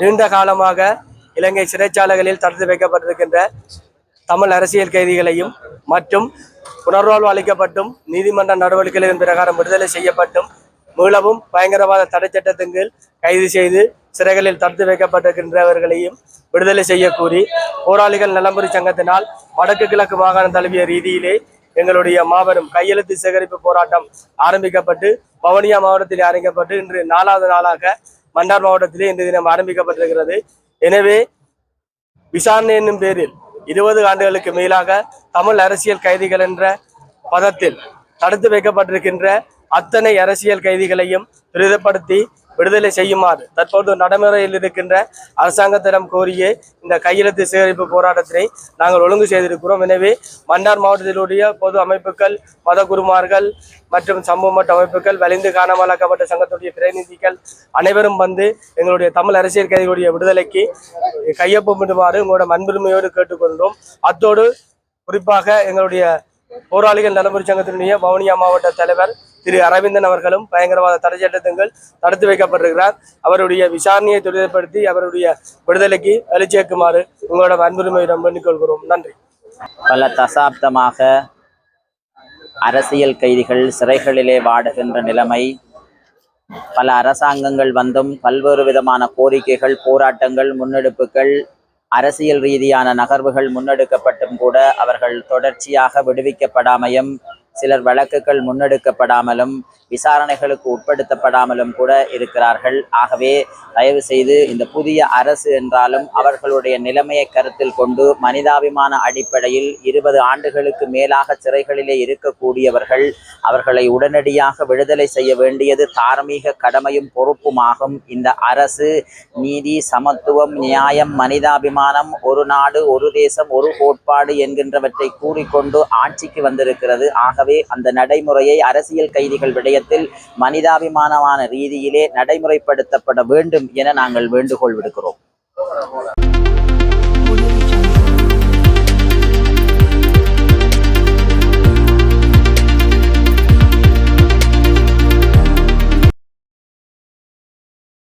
நீண்ட காலமாக இலங்கை சிறைச்சாலைகளில் தடுத்து வைக்கப்பட்டிருக்கின்ற தமிழ் அரசியல் கைதிகளையும் மற்றும் புனர்வாழ்வு அளிக்கப்பட்டும் நீதிமன்ற நடவடிக்கைகளின் பிரகாரம் விடுதலை செய்யப்பட்டும் மீளவும் பயங்கரவாத தடை சட்டத்தின் கீழ் கைது செய்து சிறைகளில் தடுத்து வைக்கப்பட்டிருக்கின்றவர்களையும் விடுதலை செய்ய கூறி போராளிகள் நலம்புரி சங்கத்தினால் வடக்கு கிழக்கு மாகாணம் தழுவிய ரீதியிலே எங்களுடைய மாபெரும் கையெழுத்து சேகரிப்பு போராட்டம் ஆரம்பிக்கப்பட்டு வவுனியா மாவட்டத்தில் ஆரம்பிக்கப்பட்டு இன்று 4வது நாளாக மன்னார் மாவட்டத்திலே இன்று தினம் ஆரம்பிக்கப்பட்டிருக்கிறது. எனவே விசாரணை என்னும் பேரில் 20 ஆண்டுகளுக்கு மேலாக தமிழ் அரசியல் கைதிகள் என்ற பதத்தில் தடுத்து வைக்கப்பட்டிருக்கின்ற அத்தனை அரசியல் கைதிகளையும் துரிதப்படுத்தி விடுதலை செய்யுமாறு தற்போது நடைமுறையில் இருக்கின்ற அரசாங்கத்திடம் கோரிய இந்த கையெழுத்து சேகரிப்பு போராட்டத்தினை நாங்கள் ஒழுங்கு செய்திருக்கிறோம். எனவே மன்னார் மாவட்டத்திலுடைய பொது அமைப்புகள், மத குருமார்கள் மற்றும் சமூக மட்ட அமைப்புகள், வலிந்து காணாமலாக்கப்பட்ட சங்கத்துடைய பிரதிநிதிகள் அனைவரும் வந்து எங்களுடைய தமிழ் அரசியல் கைதிகளுடைய விடுதலைக்கு கையொப்பமிடுமாறு உங்களோட அன்புரிமையோடு கேட்டுக்கொண்டோம். அத்தோடு குறிப்பாக எங்களுடைய போராளிகள் நலம்புரி சங்கத்தினுடைய வவுனியா மாவட்ட தலைவர் திரு அரவிந்தன் அவர்களும் பயங்கரவாத தடை சட்டங்கள் தடுத்து வைக்கப்பட்டிருக்கிறார். அவருடைய விசாரணையை துரிதப்படுத்தி அவருடைய விடுதலைக்கு வலுச்சேர்க்குமாறு உங்களோட அன்புரிமையிடம் வேண்டிக் கொள்கிறோம். நன்றி. பல தசாப்தமாக அரசியல் கைதிகள் சிறைகளிலே வாடுகின்ற நிலைமை, பல அரசாங்கங்கள் வந்தும் பல்வேறு விதமான கோரிக்கைகள், போராட்டங்கள், முன்னெடுப்புகள், அரசியல் ரீதியான நகர்வுகள் முன்னெடுக்கப்பட்டும் கூட அவர்கள் தொடர்ச்சியாக விடுவிக்கப்படாமையும், சிலர் வழக்குகள் முன்னெடுக்கப்படாமலும், விசாரணைகளுக்கு உட்படுத்தப்படாமலும் கூட இருக்கிறார்கள். ஆகவே தயவு செய்து இந்த புதிய அரசு என்றாலும் அவர்களுடைய நிலைமையை கருத்தில் கொண்டு மனிதாபிமான அடிப்படையில் 20 ஆண்டுகளுக்கு மேலாக சிறைகளிலே இருக்கக்கூடியவர்கள் அவர்களை உடனடியாக விடுதலை செய்ய வேண்டியது தார்மீக கடமையும் பொறுப்புமாகும். இந்த அரசு நீதி, சமத்துவம், நியாயம், மனிதாபிமானம், ஒரு நாடு, ஒரு தேசம், ஒரு கோட்பாடு என்கின்றவற்றை கூறிக்கொண்டு ஆட்சிக்கு வந்திருக்கிறது. ஆகவே அந்த நடைமுறையை அரசியல் கைதிகள் விடயத்தில் மனிதாபிமானமான ரீதியிலே நடைமுறைப்படுத்தப்பட வேண்டும் என நாங்கள் வேண்டுகோள் விடுக்கிறோம்.